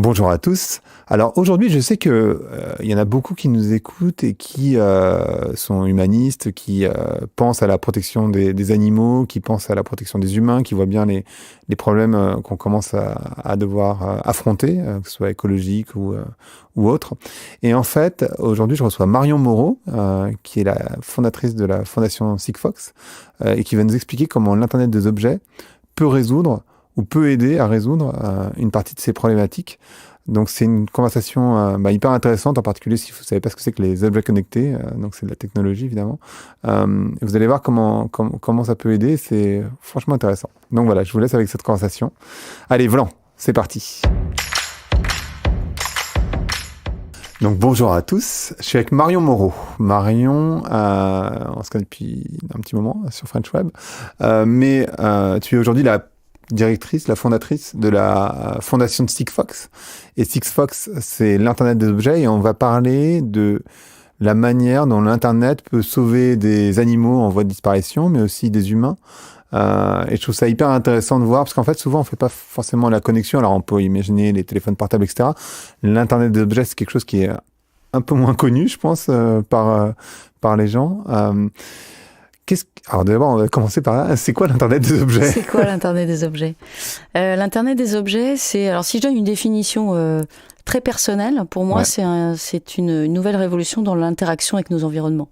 Bonjour à tous. Alors aujourd'hui, je sais que il y en a beaucoup qui nous écoutent et qui sont humanistes, qui pensent à la protection des animaux, qui pensent à la protection des humains, qui voient bien les problèmes qu'on commence à devoir affronter, que ce soit écologique ou autre. Et en fait, aujourd'hui, je reçois Marion Moreau, qui est la fondatrice de la fondation Sigfox, et qui va nous expliquer comment l'Internet des objets peut résoudre ou peut aider à résoudre une partie de ces problématiques. Donc c'est une conversation hyper intéressante, en particulier si vous ne savez pas ce que c'est que les objets connectés, donc c'est de la technologie évidemment. Vous allez voir comment ça peut aider, c'est franchement intéressant. Donc voilà, je vous laisse avec cette conversation. Allez, Vlan, c'est parti. Donc bonjour à tous, je suis avec Marion Moreau. Marion, on se connaît depuis un petit moment sur French Web, mais tu es aujourd'hui la fondatrice de la fondation de Sigfox. Et Sigfox, c'est l'Internet des objets, et on va parler de la manière dont l'Internet peut sauver des animaux en voie de disparition, mais aussi des humains. Et je trouve ça hyper intéressant de voir, parce qu'en fait, souvent, on fait pas forcément la connexion. Alors, on peut imaginer les téléphones portables, etc. L'Internet des objets, c'est quelque chose qui est un peu moins connu, je pense, par les gens. Alors d'abord, on va commencer par là. C'est quoi l'Internet des objets ? C'est quoi l'Internet des objets ? L'Internet des objets, c'est... Alors si je donne une définition très personnelle, pour moi, c'est une nouvelle révolution dans l'interaction avec nos environnements.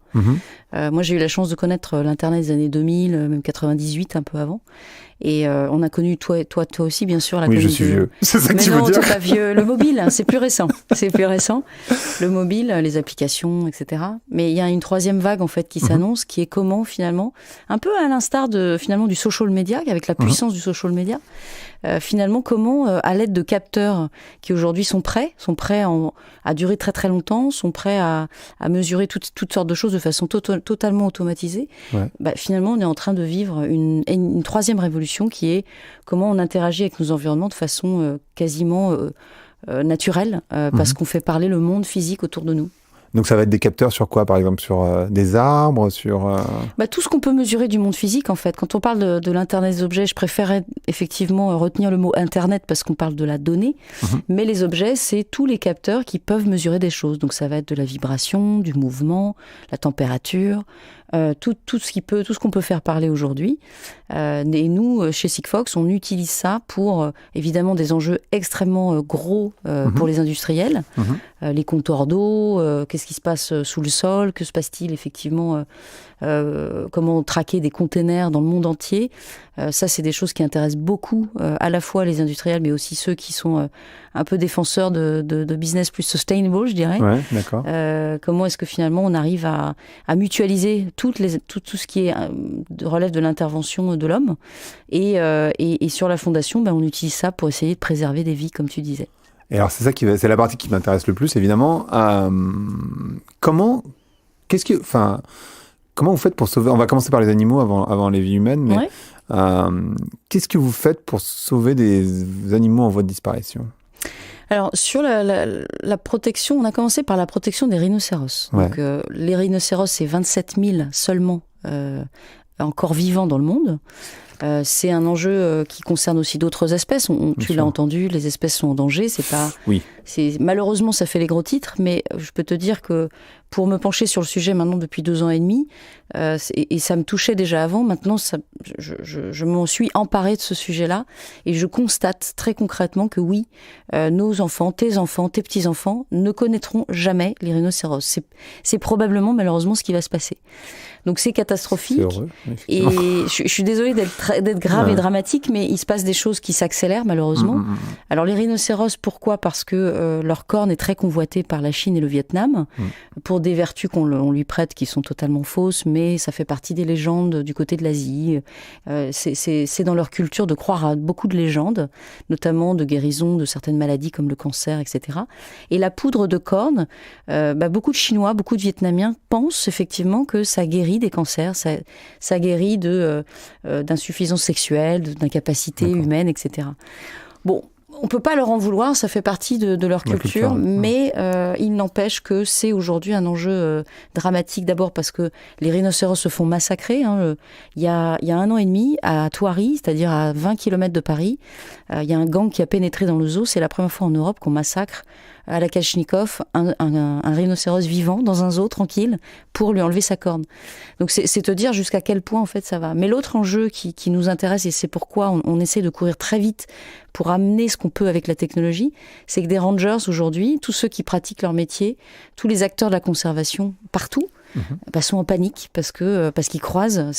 Moi, j'ai eu la chance de connaître l'Internet des années 2000, même 98, un peu avant. Et on a connu, toi aussi, bien sûr. Oui, je suis vieux. C'est ça que tu veux dire ? Mais non, t'es pas vieux. Le mobile, c'est plus récent. C'est plus récent. Le mobile, les applications, etc. Mais il y a une troisième vague, en fait, qui s'annonce, qui est comment, finalement, un peu à l'instar du social media, avec la puissance du social media, finalement, comment, à l'aide de capteurs qui aujourd'hui sont prêts à durer très très longtemps, sont prêts à mesurer toutes sortes de choses de façon totalement automatisée, finalement, on est en train de vivre une troisième révolution qui est comment on interagit avec nos environnements de façon quasiment naturelle, parce qu'on fait parler le monde physique autour de nous. Donc ça va être des capteurs sur quoi, par exemple ? Sur des arbres, sur... Tout ce qu'on peut mesurer du monde physique, en fait. Quand on parle de l'Internet des objets, je préférais effectivement retenir le mot Internet parce qu'on parle de la donnée. Mais les objets, c'est tous les capteurs qui peuvent mesurer des choses. Donc ça va être de la vibration, du mouvement, la température, tout ce qu'on peut faire parler aujourd'hui. Et nous, chez Sigfox, on utilise ça pour, évidemment, des enjeux extrêmement gros pour les industriels. Les compteurs d'eau, qu'est-ce qui se passe sous le sol, que se passe-t-il effectivement, comment traquer des containers dans le monde entier. Ça, c'est des choses qui intéressent beaucoup à la fois les industriels, mais aussi ceux qui sont un peu défenseurs de business plus sustainable, je dirais. Ouais, d'accord. Comment est-ce que finalement on arrive à mutualiser tout ce qui relève de l'intervention de l'homme. Et sur la fondation, on utilise ça pour essayer de préserver des vies, comme tu disais. Et alors, c'est la partie qui m'intéresse le plus, évidemment. Comment vous faites pour sauver... On va commencer par les animaux avant les vies humaines, mais qu'est-ce que vous faites pour sauver des animaux en voie de disparition ? Alors, sur la protection, on a commencé par la protection des rhinocéros. Donc, les rhinocéros, c'est 27 000 seulement encore vivants dans le monde. C'est un enjeu qui concerne aussi d'autres espèces. Tu l'as entendu, les espèces sont en danger. Malheureusement, ça fait les gros titres, mais je peux te dire que pour me pencher sur le sujet maintenant depuis 2 ans et demi, et ça me touchait déjà avant, maintenant je m'en suis emparée de ce sujet-là, et je constate très concrètement que oui, nos enfants, tes petits-enfants ne connaîtront jamais les rhinocéros. C'est probablement malheureusement ce qui va se passer. Donc c'est catastrophique. C'est heureux, et je suis désolée d'être grave et dramatique, mais il se passe des choses qui s'accélèrent malheureusement. Alors les rhinocéros, pourquoi ? Parce que leur corne est très convoitée par la Chine et le Vietnam, pour des vertus qu'on lui prête qui sont totalement fausses, mais ça fait partie des légendes du côté de l'Asie. C'est dans leur culture de croire à beaucoup de légendes, notamment de guérison de certaines maladies comme le cancer, etc. Et la poudre de corne, beaucoup de Chinois, beaucoup de Vietnamiens pensent effectivement que ça guérit des cancers, ça guérit d'insuffisance sexuelle, d'incapacité humaine, etc. Bon, On peut pas leur en vouloir, ça fait partie de leur culture, mais il n'empêche que c'est aujourd'hui un enjeu dramatique. D'abord parce que les rhinocéros se font massacrer. Il y a 1 an et demi, à Thoiry, c'est-à-dire à 20 km de Paris, il y a un gang qui a pénétré dans le zoo. C'est la première fois en Europe qu'on massacre à la Kalachnikov un rhinocéros vivant dans un zoo tranquille pour lui enlever sa corne. Donc c'est te dire jusqu'à quel point en fait ça va. Mais l'autre enjeu qui nous intéresse, et c'est pourquoi on essaie de courir très vite pour amener ce qu'on peut avec la technologie, c'est que des rangers aujourd'hui, tous ceux qui pratiquent leur métier, tous les acteurs de la conservation partout, sont en panique parce qu'ils croisent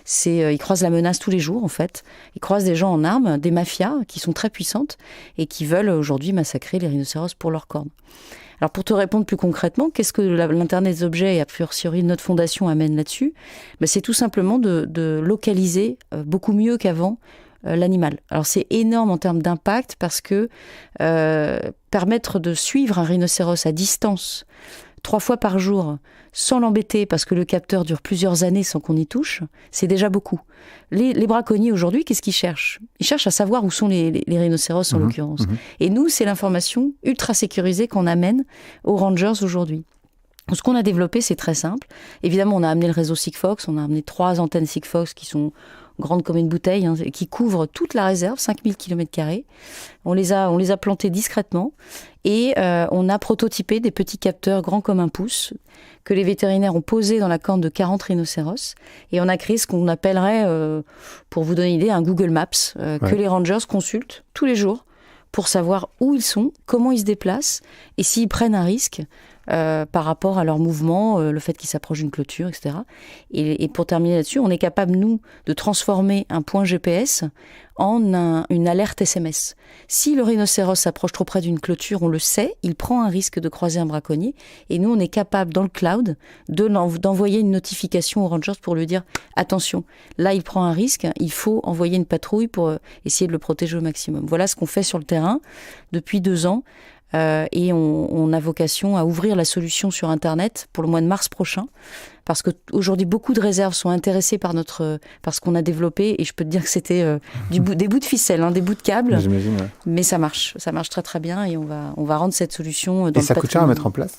ils croisent la menace tous les jours en fait. Ils croisent des gens en armes, des mafias qui sont très puissantes et qui veulent aujourd'hui massacrer les rhinocéros pour leurs cornes. Alors pour te répondre plus concrètement, qu'est-ce que l'Internet des objets et a priori notre fondation amène là-dessus ? C'est tout simplement de localiser beaucoup mieux qu'avant l'animal. Alors c'est énorme en termes d'impact parce que permettre de suivre un rhinocéros à distance 3 fois par jour, sans l'embêter, parce que le capteur dure plusieurs années sans qu'on y touche, c'est déjà beaucoup. Les braconniers aujourd'hui, qu'est-ce qu'ils cherchent ? Ils cherchent à savoir où sont les rhinocéros en l'occurrence. Et nous, c'est l'information ultra sécurisée qu'on amène aux rangers aujourd'hui. Ce qu'on a développé, c'est très simple. Évidemment, on a amené le réseau Sigfox, on a amené 3 antennes Sigfox qui sont grandes comme une bouteille, qui couvrent toute la réserve, 5000 km². On les a plantées discrètement et on a prototypé des petits capteurs grands comme un pouce que les vétérinaires ont posés dans la corne de 40 rhinocéros. Et on a créé ce qu'on appellerait, pour vous donner une idée, un Google Maps que les rangers consultent tous les jours pour savoir où ils sont, comment ils se déplacent et s'ils prennent un risque par rapport à leur mouvement, le fait qu'ils s'approchent d'une clôture, etc. Et pour terminer là-dessus, on est capable, nous, de transformer un point GPS en une alerte SMS. Si le rhinocéros s'approche trop près d'une clôture, on le sait, il prend un risque de croiser un braconnier. Et nous, on est capable, dans le cloud, d'envoyer une notification aux rangers pour lui dire « Attention, là, il prend un risque, il faut envoyer une patrouille pour essayer de le protéger au maximum. » Voilà ce qu'on fait sur le terrain depuis 2 ans. Et on a vocation à ouvrir la solution sur Internet pour le mois de mars prochain, parce qu'aujourd'hui beaucoup de réserves sont intéressées par ce qu'on a développé, et je peux te dire que c'était des bouts de ficelle, des bouts de câble, mais ça marche très très bien, et on va rendre cette solution dans et ça coûte cher à mettre en place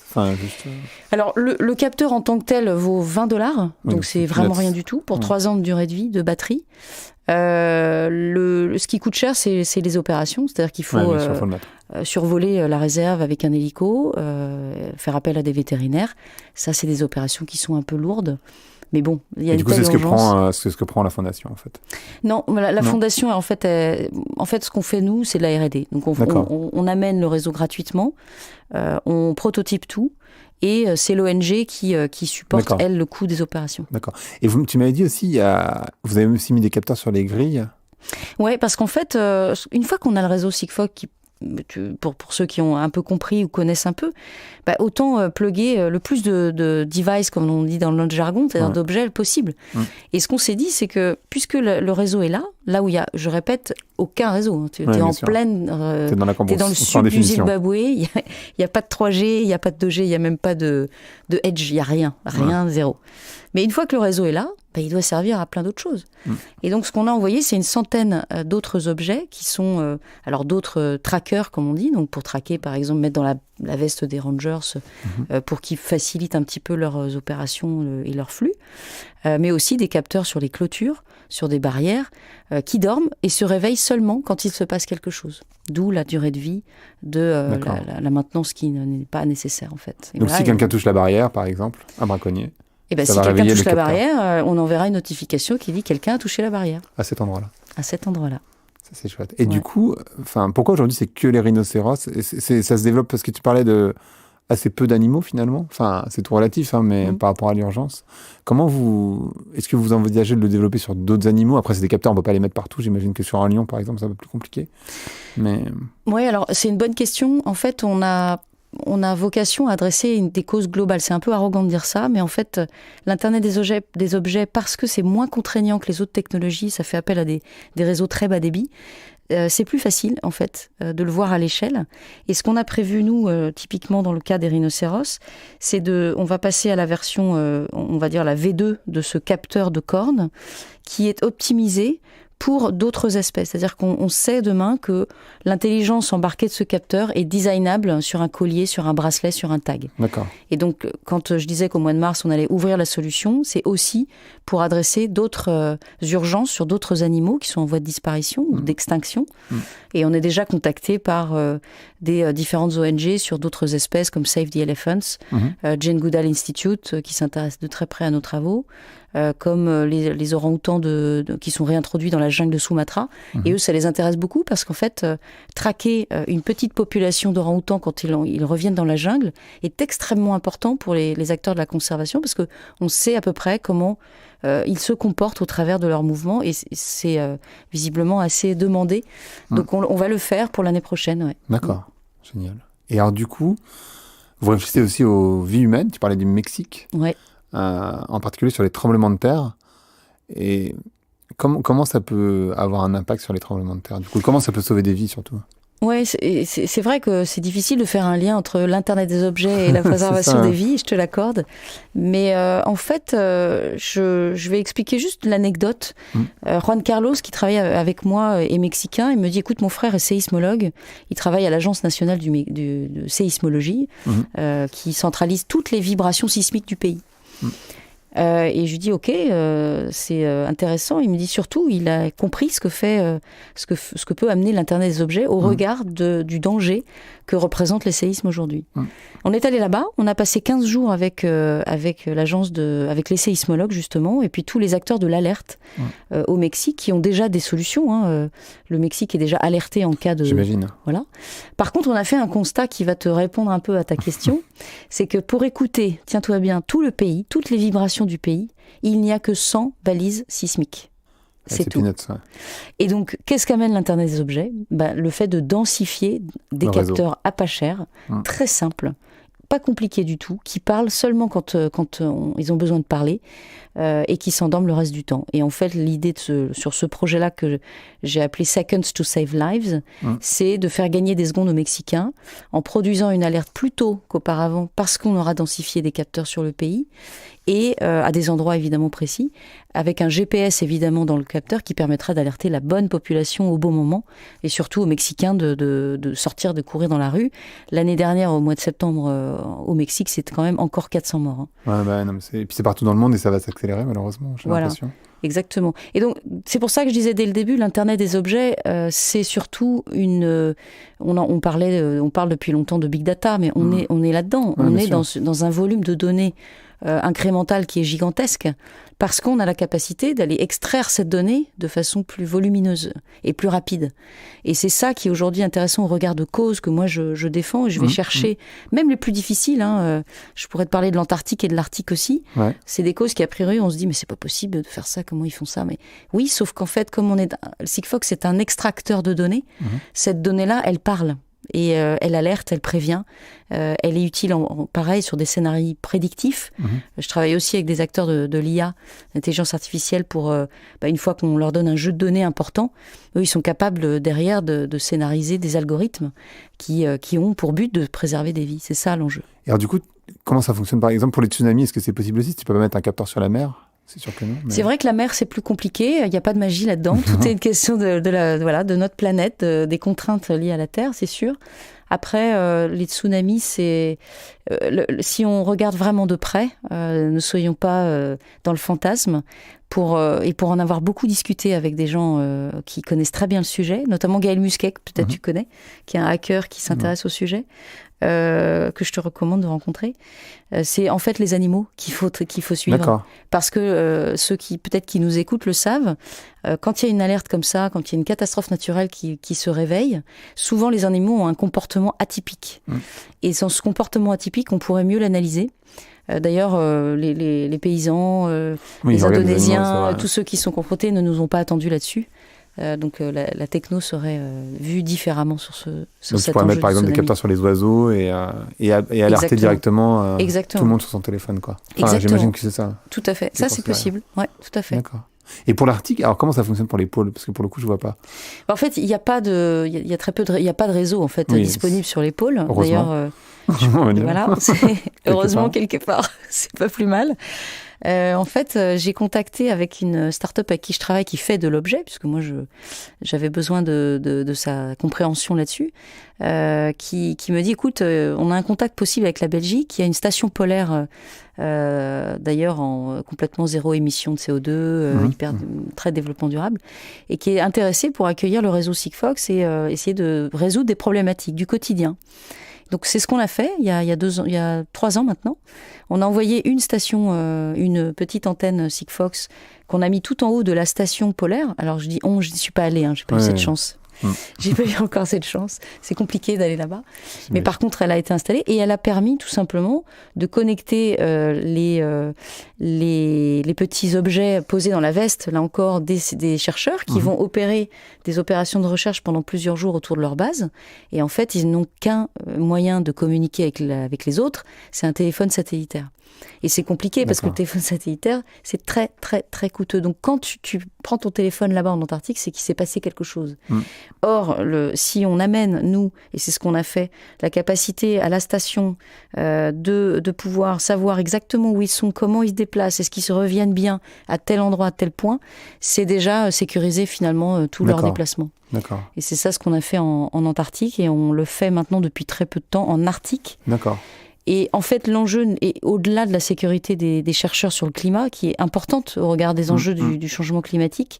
Alors le capteur en tant que tel vaut $20, donc c'est vraiment rien du tout pour 3 ans de durée de vie de batterie. Ce qui coûte cher, c'est les opérations, c'est-à-dire qu'il faut survoler la réserve avec un hélico, faire appel à des vétérinaires. Ça, c'est des opérations qui sont un peu lourdes. Mais bon, il y a une telle urgence. C'est ce que prend la fondation, en fait. Non, la fondation, en fait, ce qu'on fait, nous, c'est de la R&D. Donc, on amène le réseau gratuitement, on prototype tout, et c'est l'ONG qui supporte, elle, le coût des opérations. D'accord. Et tu m'avez dit aussi, vous avez aussi mis des capteurs sur les grilles ? Oui, parce qu'en fait, une fois qu'on a le réseau Sigfox pour ceux qui ont un peu compris ou connaissent un peu, autant plugger le plus de devices, comme on dit dans notre jargon, c'est-à-dire d'objets possible. Et ce qu'on s'est dit, c'est que puisque le réseau est là où il y a, je répète, aucun réseau. Tu es en pleine... t'es dans le sud du Zimbabwe, il n'y a pas de 3G, il n'y a pas de 2G, il n'y a même pas de Edge, il n'y a rien, zéro. Mais une fois que le réseau est là, il doit servir à plein d'autres choses. Et donc, ce qu'on a envoyé, c'est une centaine d'autres objets qui sont, d'autres trackers, comme on dit, donc pour traquer, par exemple, mettre dans la veste des rangers pour qu'ils facilitent un petit peu leurs opérations et leurs flux, mais aussi des capteurs sur les clôtures, sur des barrières, qui dorment et se réveillent seulement quand il se passe quelque chose. D'où la durée de vie de la maintenance qui n'est pas nécessaire, en fait. Et donc, si quelqu'un touche la barrière, par exemple, un braconnier... si quelqu'un touche la barrière, on enverra une notification qui dit « quelqu'un a touché la barrière ». À cet endroit-là. À cet endroit-là. Ça, c'est chouette. Et du coup, pourquoi aujourd'hui c'est que les rhinocéros ? Ça se développe parce que tu parlais de assez peu d'animaux finalement. Enfin, c'est tout relatif, mais par rapport à l'urgence. Est-ce que vous envisagez de le développer sur d'autres animaux ? Après, c'est des capteurs, on ne peut pas les mettre partout. J'imagine que sur un lion, par exemple, c'est un peu plus compliqué. Oui, alors c'est une bonne question. En fait, on a vocation à adresser des causes globales. C'est un peu arrogant de dire ça, mais en fait, l'Internet des objets, parce que c'est moins contraignant que les autres technologies, ça fait appel à des réseaux très bas débit, c'est plus facile, en fait, de le voir à l'échelle. Et ce qu'on a prévu, nous, typiquement dans le cas des rhinocéros, on va passer à la version, on va dire la V2 de ce capteur de corne, qui est optimisé pour d'autres espèces. C'est-à-dire qu'on sait demain que l'intelligence embarquée de ce capteur est designable sur un collier, sur un bracelet, sur un tag. D'accord. Et donc, quand je disais qu'au mois de mars, on allait ouvrir la solution, c'est aussi pour adresser d'autres urgences sur d'autres animaux qui sont en voie de disparition ou d'extinction. Et on est déjà contacté par des différentes ONG sur d'autres espèces comme Save the Elephants, Jane Goodall Institute qui s'intéresse de très près à nos travaux, comme les orang-outans qui sont réintroduits dans la jungle de Sumatra. Et eux, ça les intéresse beaucoup parce qu'en fait, traquer une petite population d'orang-outans quand ils reviennent dans la jungle est extrêmement important pour les acteurs de la conservation parce qu'on sait à peu près comment ils se comportent au travers de leurs mouvements et c'est visiblement assez demandé. Donc on va le faire pour l'année prochaine. Ouais. D'accord, génial. Et alors du coup, vous réfléchissez aussi aux vies humaines, tu parlais du Mexique. Ouais. En particulier sur les tremblements de terre. Et comment ça peut avoir un impact sur les tremblements de terre? Du coup, comment ça peut sauver des vies surtout? Ouais, c'est vrai que c'est difficile de faire un lien entre l'Internet des objets et la préservation des vies, je te l'accorde. Mais en fait, je vais expliquer juste l'anecdote. Juan Carlos, qui travaille avec moi, est mexicain. Il me dit, écoute, mon frère est séismologue. Il travaille à l'Agence nationale de séismologie, qui centralise toutes les vibrations sismiques du pays. Et je lui dis ok, c'est intéressant. Il me dit surtout, il a compris ce que peut amener l'Internet des objets au regard du danger que représentent les séismes aujourd'hui. On est allé là-bas, on a passé 15 jours avec l'agence avec les séismologues justement, et puis tous les acteurs de l'alerte au Mexique qui ont déjà des solutions. Le Mexique est déjà alerté en cas de... J'imagine. Voilà. Par contre, on a fait un constat qui va te répondre un peu à ta question, c'est que pour écouter, tiens-toi bien, tout le pays, toutes les vibrations du pays, il n'y a que 100 balises sismiques. C'est tout. Peanuts, ouais. Et donc, qu'est-ce qu'amène l'Internet des objets ? Le fait de densifier des capteurs à pas cher, très simples, pas compliqués du tout, qui parlent seulement quand ils ont besoin de parler et qui s'endorment le reste du temps. Et en fait, l'idée sur ce projet-là que j'ai appelé Seconds to Save Lives, c'est de faire gagner des secondes aux Mexicains en produisant une alerte plus tôt qu'auparavant parce qu'on aura densifié des capteurs sur le pays et à des endroits évidemment précis, avec un GPS évidemment dans le capteur qui permettra d'alerter la bonne population au bon moment et surtout aux Mexicains de sortir, de courir dans la rue. L'année dernière, au mois de septembre, au Mexique, c'était quand même encore 400 morts. Et puis c'est partout dans le monde et ça va s'accélérer malheureusement, j'ai l'impression. Exactement. Et donc, c'est pour ça que je disais dès le début, l'Internet des objets, c'est surtout on parle depuis longtemps de big data, mais on est là-dedans. On est dans un volume de données incrémental qui est gigantesque parce qu'on a la capacité d'aller extraire cette donnée de façon plus volumineuse et plus rapide. Et c'est ça qui est aujourd'hui intéressant au regard de causes que moi je défends et je vais chercher, même les plus difficiles. Je pourrais te parler de l'Antarctique et de l'Arctique aussi. Ouais. C'est des causes qui a priori on se dit mais c'est pas possible de faire ça, comment ils font ça? Mais oui, sauf qu'en fait comme Sigfox est un extracteur de données, cette donnée-là elle parle. Et elle alerte, elle prévient. Elle est utile, pareil, sur des scénarios prédictifs. Je travaille aussi avec des acteurs de l'IA, l'intelligence artificielle, pour, une fois qu'on leur donne un jeu de données important, eux, ils sont capables, derrière, de scénariser des algorithmes qui ont pour but de préserver des vies. C'est ça, l'enjeu. Et alors, du coup, comment ça fonctionne, par exemple, pour les tsunamis? Est-ce que c'est possible aussi? Tu peux pas mettre un capteur sur la mer? C'est sûr que non. Mais... C'est vrai que la mer, c'est plus compliqué. Il n'y a pas de magie là-dedans. Tout est une question de notre planète, des contraintes liées à la Terre, c'est sûr. Après, les tsunamis, si on regarde vraiment de près, ne soyons pas dans le fantasme. Et pour en avoir beaucoup discuté avec des gens qui connaissent très bien le sujet, notamment Gaël Musquet, que peut-être tu connais, qui est un hacker qui s'intéresse au sujet, que je te recommande de rencontrer. C'est en fait les animaux qu'il faut suivre. D'accord. Parce que ceux qui nous écoutent le savent, quand il y a une alerte comme ça, quand il y a une catastrophe naturelle qui se réveille, souvent les animaux ont un comportement atypique. Et dans ce comportement atypique, on pourrait mieux l'analyser. D'ailleurs, les paysans, les Indonésiens, tous ceux qui sont confrontés ne nous ont pas attendus là-dessus. Donc la techno serait vue différemment sur cet enjeu. Tu pourrais mettre par exemple des capteurs sur les oiseaux et alerter directement tout le monde sur son téléphone, quoi. Enfin, j'imagine que c'est ça. Tout à fait. Ça, c'est possible. Ouais, tout à fait. D'accord. Et pour l'Arctique, alors comment ça fonctionne pour les pôles? Parce que pour le coup, je vois pas. En fait, il y a pas de réseau en fait disponible sur les pôles. D'ailleurs, voilà, heureusement quelque part, c'est pas plus mal. En fait, j'ai contacté avec une start-up avec qui je travaille qui fait de l'objet, puisque moi j'avais besoin de sa compréhension là-dessus, qui me dit, écoute, on a un contact possible avec la Belgique, il y a une station polaire, d'ailleurs en complètement zéro émission de CO2, très développement durable, et qui est intéressée pour accueillir le réseau Sigfox et essayer de résoudre des problématiques du quotidien. Donc c'est ce qu'on a fait il y a 3 ans maintenant. On a envoyé une station, une petite antenne Sigfox qu'on a mis tout en haut de la station polaire. Alors je dis je n'y suis pas allée, j'ai pas eu cette chance. J'ai pas eu encore cette chance. C'est compliqué d'aller là-bas. Mais par contre, elle a été installée et elle a permis tout simplement de connecter les petits objets posés dans la veste, là encore, des chercheurs qui vont opérer des opérations de recherche pendant plusieurs jours autour de leur base. Et en fait, ils n'ont qu'un moyen de communiquer avec les autres, c'est un téléphone satellitaire. Et c'est compliqué parce que le téléphone satellitaire, c'est très, très, très coûteux. Donc, quand tu prends ton téléphone là-bas en Antarctique, c'est qu'il s'est passé quelque chose. Or, si on amène, nous, et c'est ce qu'on a fait, la capacité à la station de pouvoir savoir exactement où ils sont, comment ils se déplacent, est-ce qu'ils se reviennent bien à tel endroit, à tel point, c'est déjà sécuriser finalement tout leur déplacement. D'accord. Et c'est ça ce qu'on a fait en Antarctique et on le fait maintenant depuis très peu de temps en Arctique. D'accord. Et en fait, l'enjeu est au-delà de la sécurité des chercheurs sur le climat, qui est importante au regard des enjeux du changement climatique,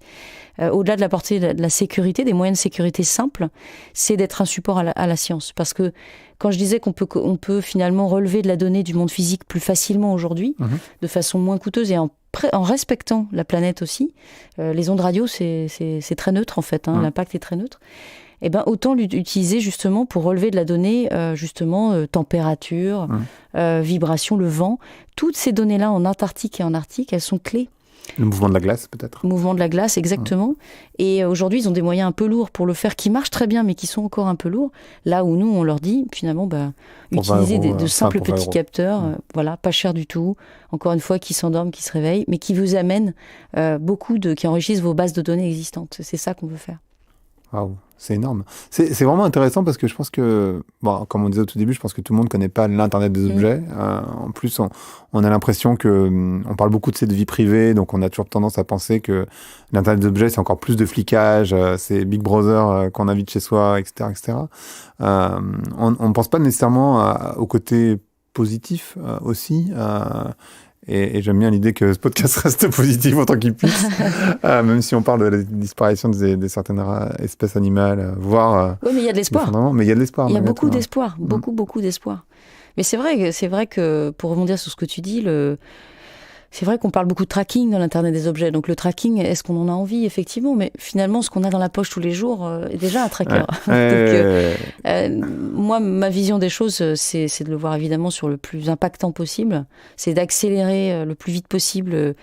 au-delà de la portée de la sécurité, des moyens de sécurité simples, c'est d'être un support à la science. Parce que quand je disais qu'on peut finalement relever de la donnée du monde physique plus facilement aujourd'hui, de façon moins coûteuse et en respectant la planète aussi, les ondes radio, c'est très neutre en fait, l'impact est très neutre. Eh ben, autant l'utiliser justement pour relever de la donnée, température, vibration, le vent. Toutes ces données-là en Antarctique et en Arctique, elles sont clés. Le mouvement de la glace, peut-être. Le mouvement de la glace, exactement. Et aujourd'hui, ils ont des moyens un peu lourds pour le faire, qui marchent très bien, mais qui sont encore un peu lourds. Là où nous, on leur dit, finalement, utiliser de simples petits capteurs, pas cher du tout, encore une fois, qui s'endorment, qui se réveillent, mais qui vous amènent qui enrichissent vos bases de données existantes. C'est ça qu'on veut faire. Waouh, c'est énorme. C'est vraiment intéressant parce que je pense que, comme on disait au tout début, je pense que tout le monde ne connaît pas l'Internet des objets. En plus, on a l'impression on parle beaucoup de vie privée, donc on a toujours tendance à penser que l'Internet des objets, c'est encore plus de flicage, c'est Big Brother qu'on invite chez soi, etc. etc. On ne pense pas nécessairement au côté positif aussi. Et j'aime bien l'idée que ce podcast reste positif autant qu'il puisse, même si on parle de la disparition de certaines espèces animales, voire... Oui, mais il y a de l'espoir. Mais il y a de l'espoir. Il y a beaucoup d'espoir, beaucoup d'espoir. Mais c'est vrai que, pour rebondir sur ce que tu dis, c'est vrai qu'on parle beaucoup de tracking dans l'Internet des objets. Donc le tracking, est-ce qu'on en a envie? Effectivement, mais finalement, ce qu'on a dans la poche tous les jours est déjà un tracker. Moi, ma vision des choses, c'est de le voir évidemment sur le plus impactant possible. C'est d'accélérer le plus vite possible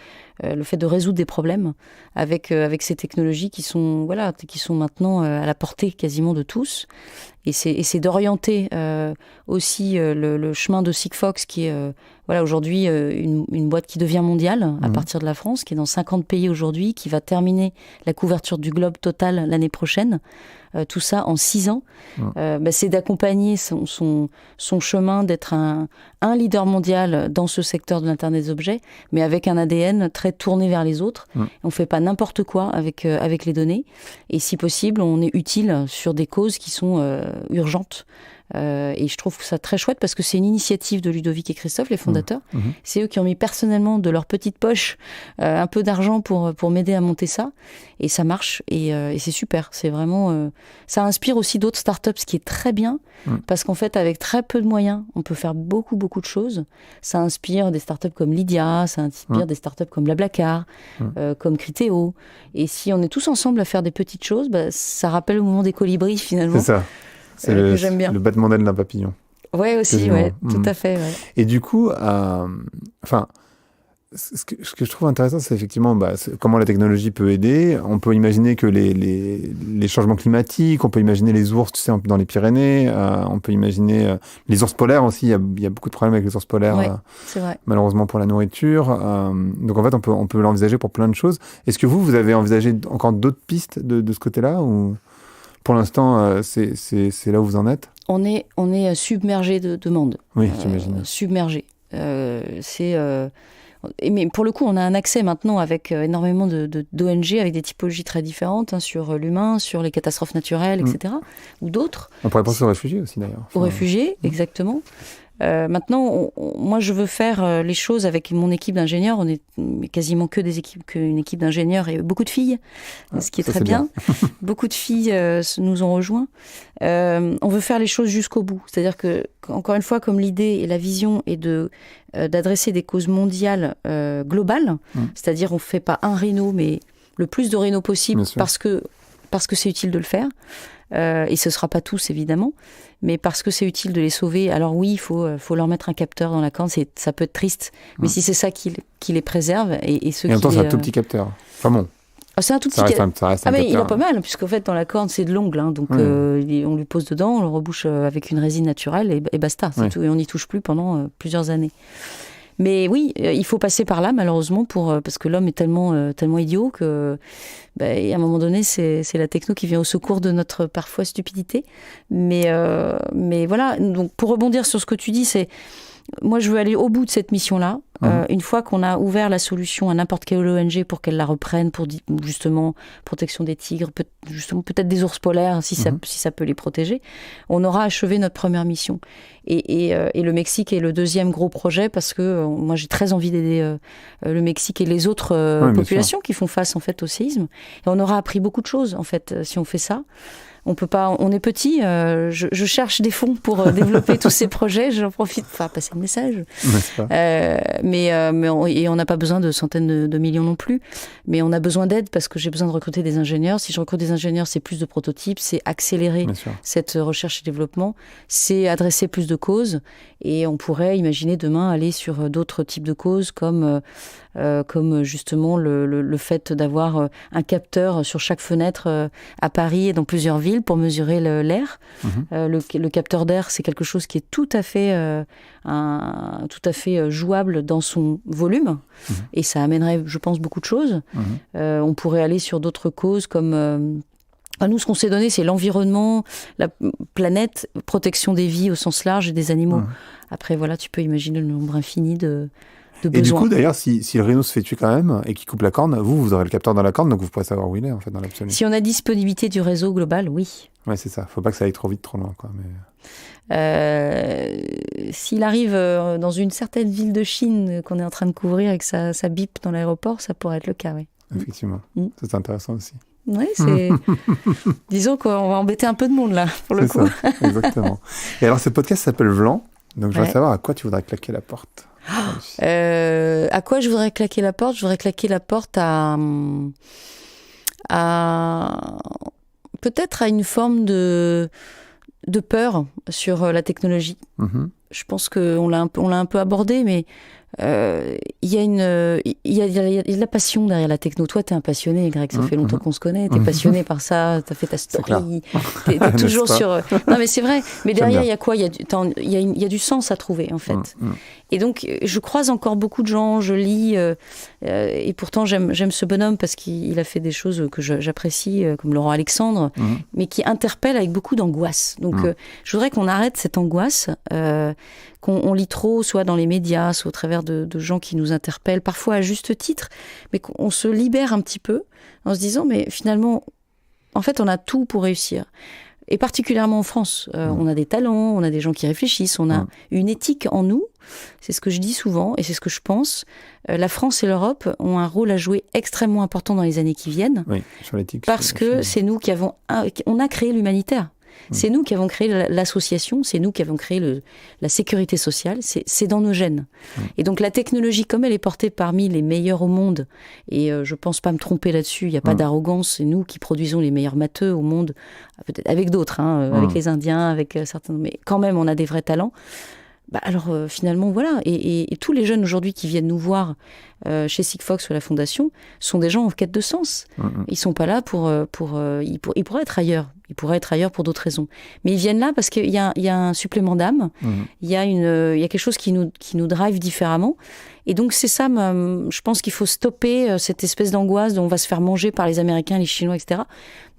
le fait de résoudre des problèmes avec ces technologies qui sont maintenant à la portée quasiment de tous. Et c'est d'orienter aussi le chemin de Sigfox qui est aujourd'hui une boîte qui devient mondiale à partir de la France, qui est dans 50 pays aujourd'hui, qui va terminer la couverture du globe total l'année prochaine. Tout ça en 6 ans. C'est d'accompagner son chemin, d'être un leader mondial dans ce secteur de l'Internet des objets, mais avec un ADN très tourné vers les autres. On ne fait pas n'importe quoi avec les données. Et si possible, on est utile sur des causes qui sont urgentes. Et je trouve ça très chouette parce que c'est une initiative de Ludovic et Christophe, les fondateurs. C'est eux qui ont mis personnellement de leur petite poche un peu d'argent pour m'aider à monter ça. Et ça marche et c'est super. C'est vraiment... ça inspire aussi d'autres startups, ce qui est très bien parce qu'en fait, avec très peu de moyens, on peut faire beaucoup, beaucoup de choses. Ça inspire des startups comme Lydia, ça inspire des startups comme Blablacar, comme Criteo. Et si on est tous ensemble à faire des petites choses, ça rappelle le mouvement des colibris finalement. C'est ça. C'est le battement d'aile d'un papillon. Ouais, aussi, tout à fait. Ouais. Et du coup, ce que je trouve intéressant, c'est effectivement comment la technologie peut aider. On peut imaginer que les changements climatiques, on peut imaginer les ours, tu sais, dans les Pyrénées, on peut imaginer les ours polaires aussi. Il y a beaucoup de problèmes avec les ours polaires, c'est vrai. Malheureusement pour la nourriture. Donc en fait, on peut l'envisager pour plein de choses. Est-ce que vous avez envisagé encore d'autres pistes de ce côté-là ou... Pour l'instant, c'est là où vous en êtes? On est submergé de demandes. Oui, j'imagine. Submergé. Mais pour le coup, on a un accès maintenant avec énormément d'ONG, avec des typologies très différentes, sur l'humain, sur les catastrophes naturelles, etc. Ou d'autres. On pourrait penser aux réfugiés aussi, d'ailleurs. Aux réfugiés, exactement. Maintenant, moi, je veux faire les choses avec mon équipe d'ingénieurs. On est quasiment qu'une équipe d'ingénieurs et beaucoup de filles, ce qui est très bien. Beaucoup de filles nous ont rejoints. On veut faire les choses jusqu'au bout. C'est-à-dire que, encore une fois, comme l'idée et la vision est d'adresser des causes mondiales globales, c'est-à-dire on ne fait pas un réno, mais le plus de réno possible parce que c'est utile de le faire. Et ce ne sera pas tous, évidemment, mais parce que c'est utile de les sauver. Alors oui, il faut leur mettre un capteur dans la corne, ça peut être triste, mais si c'est ça qui les préserve... Et en même temps, c'est un tout petit capteur. Enfin bon, c'est un tout petit capteur. Mais il va pas mal, puisqu'en fait, dans la corne, c'est de l'ongle, donc on lui pose dedans, on le rebouche avec une résine naturelle, et basta, c'est tout, et on n'y touche plus pendant plusieurs années. Mais oui, il faut passer par là, malheureusement, parce que l'homme est tellement idiot que, à un moment donné, c'est la techno qui vient au secours de notre parfois stupidité. Mais voilà, donc pour rebondir sur ce que tu dis, moi, je veux aller au bout de cette mission-là. Une fois qu'on a ouvert la solution à n'importe quelle ONG pour qu'elle la reprenne, pour justement protection des tigres, peut-être des ours polaires, si ça peut les protéger, on aura achevé notre première mission. Et le Mexique est le deuxième gros projet parce que moi, j'ai très envie d'aider le Mexique et les autres populations qui font face en fait au séisme. Et on aura appris beaucoup de choses en fait si on fait ça. On peut pas, on est petit. Je cherche des fonds pour développer tous ces projets. J'en profite pour faire passer le message. Et on n'a pas besoin de centaines de millions non plus. Mais on a besoin d'aide parce que j'ai besoin de recruter des ingénieurs. Si je recrute des ingénieurs, c'est plus de prototypes, c'est accélérer cette recherche et développement, c'est adresser plus de causes. Et on pourrait imaginer demain aller sur d'autres types de causes comme justement le fait d'avoir un capteur sur chaque fenêtre à Paris et dans plusieurs villes pour mesurer l'air. Le capteur d'air, c'est quelque chose qui est tout à fait jouable dans son volume et ça amènerait, je pense, beaucoup de choses. On pourrait aller sur d'autres causes comme... nous, ce qu'on s'est donné, c'est l'environnement, la planète, protection des vies au sens large et des animaux. Après, voilà, tu peux imaginer le nombre infini de besoins. Et du coup, d'ailleurs, si le rhino se fait tuer quand même et qu'il coupe la corne, vous aurez le capteur dans la corne, donc vous pourrez savoir où il est, en fait, dans l'absolu. Si on a disponibilité du réseau global, oui. Ouais, c'est ça. Faut pas que ça aille trop vite, trop loin, quoi. S'il arrive dans une certaine ville de Chine qu'on est en train de couvrir et que ça bip dans l'aéroport, ça pourrait être le cas, oui. Effectivement. C'est intéressant aussi. Oui, c'est... Disons qu'on va embêter un peu de monde, là, pour le coup. C'est ça, exactement. Et alors, ce podcast s'appelle Vlan. Donc, je voudrais savoir à quoi tu voudrais claquer la porte. À quoi je voudrais claquer la porte ? Je voudrais claquer la porte à peut-être à une forme de peur sur la technologie. Je pense qu'on l'a un peu abordé, mais il y a de la passion derrière la techno. Toi, t'es un passionné, Greg, ça fait longtemps qu'on se connaît, t'es passionné par ça, t'as fait ta story, t'es toujours sur... Non, mais c'est vrai, mais derrière, il y a quoi ? Il y a du sens à trouver, en fait. Et donc, je croise encore beaucoup de gens, je lis, et pourtant, j'aime ce bonhomme parce qu'il a fait des choses que j'apprécie, comme Laurent Alexandre, mais qui interpellent avec beaucoup d'angoisse. Donc, je voudrais qu'on arrête cette angoisse, qu'on lit trop, soit dans les médias, soit au travers de gens qui nous interpellent, parfois à juste titre, mais qu'on se libère un petit peu en se disant, mais finalement, en fait, on a tout pour réussir. Et particulièrement en France, on a des talents, on a des gens qui réfléchissent, on a une éthique en nous. C'est ce que je dis souvent et c'est ce que je pense. La France et l'Europe ont un rôle à jouer extrêmement important dans les années qui viennent. Oui, sur l'éthique. Parce que c'est nous qui on a créé l'humanitaire. C'est nous qui avons créé l'association, c'est nous qui avons créé la sécurité sociale, c'est dans nos gènes. Et donc la technologie, comme elle est portée parmi les meilleurs au monde, et je pense pas me tromper là-dessus, il n'y a pas d'arrogance, c'est nous qui produisons les meilleurs matheux au monde, peut-être avec d'autres, avec les Indiens, avec certains, mais quand même on a des vrais talents. Alors finalement voilà, et tous les jeunes aujourd'hui qui viennent nous voir chez Sigfox ou à la Fondation sont des gens en quête de sens. Ils sont pas là ils pourraient être ailleurs. Ils pourraient être ailleurs pour d'autres raisons. Mais ils viennent là parce qu'il y a un supplément d'âme. Il y a quelque chose qui nous drive différemment. Et donc c'est ça, je pense qu'il faut stopper cette espèce d'angoisse dont on va se faire manger par les Américains, les Chinois, etc.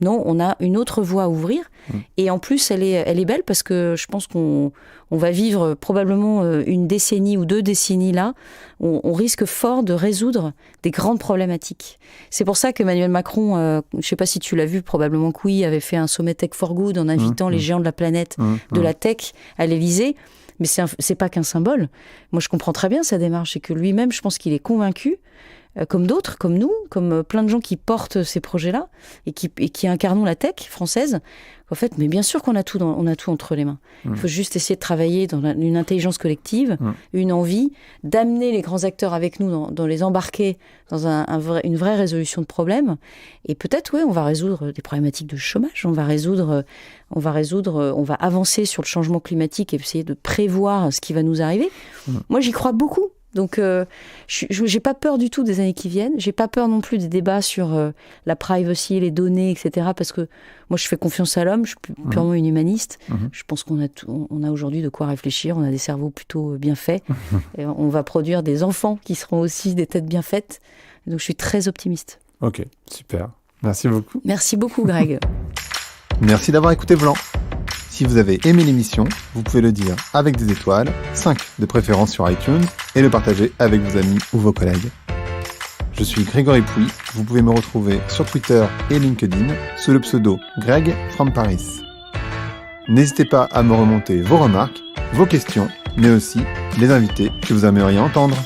Non, on a une autre voie à ouvrir. Et en plus, elle est belle parce que je pense qu'on va vivre probablement une décennie ou 2 décennies là. On risque fort de résoudre des grandes problématiques. C'est pour ça qu'Emmanuel Macron, je ne sais pas si tu l'as vu, probablement que oui, avait fait un sommet Tech for Good en invitant les géants de la planète de la tech à l'Élysée. Mais c'est pas qu'un symbole. Moi, je comprends très bien sa démarche et que lui-même, je pense qu'il est convaincu, comme d'autres, comme nous, comme plein de gens qui portent ces projets-là et qui incarnons la tech française. En fait, mais bien sûr qu'on a tout entre les mains. Il faut juste essayer de travailler dans une intelligence collective, une envie d'amener les grands acteurs avec nous, dans les embarquer dans une vraie résolution de problèmes. Et peut-être, on va résoudre des problématiques de chômage, on va avancer sur le changement climatique et essayer de prévoir ce qui va nous arriver. Moi, j'y crois beaucoup. Donc, j'ai pas peur du tout des années qui viennent. J'ai pas peur non plus des débats sur la privacy, les données, etc. Parce que moi, je fais confiance à l'homme. Je suis purement une humaniste. Je pense qu'on a aujourd'hui de quoi réfléchir. On a des cerveaux plutôt bien faits. Et on va produire des enfants qui seront aussi des têtes bien faites. Donc, je suis très optimiste. Ok, super. Merci beaucoup. Merci beaucoup, Greg. Merci d'avoir écouté Vlan. Si vous avez aimé l'émission, vous pouvez le dire avec des étoiles, 5 de préférence sur iTunes, et le partager avec vos amis ou vos collègues. Je suis Grégory Pouy, vous pouvez me retrouver sur Twitter et LinkedIn sous le pseudo Greg from Paris. N'hésitez pas à me remonter vos remarques, vos questions, mais aussi les invités que vous aimeriez entendre.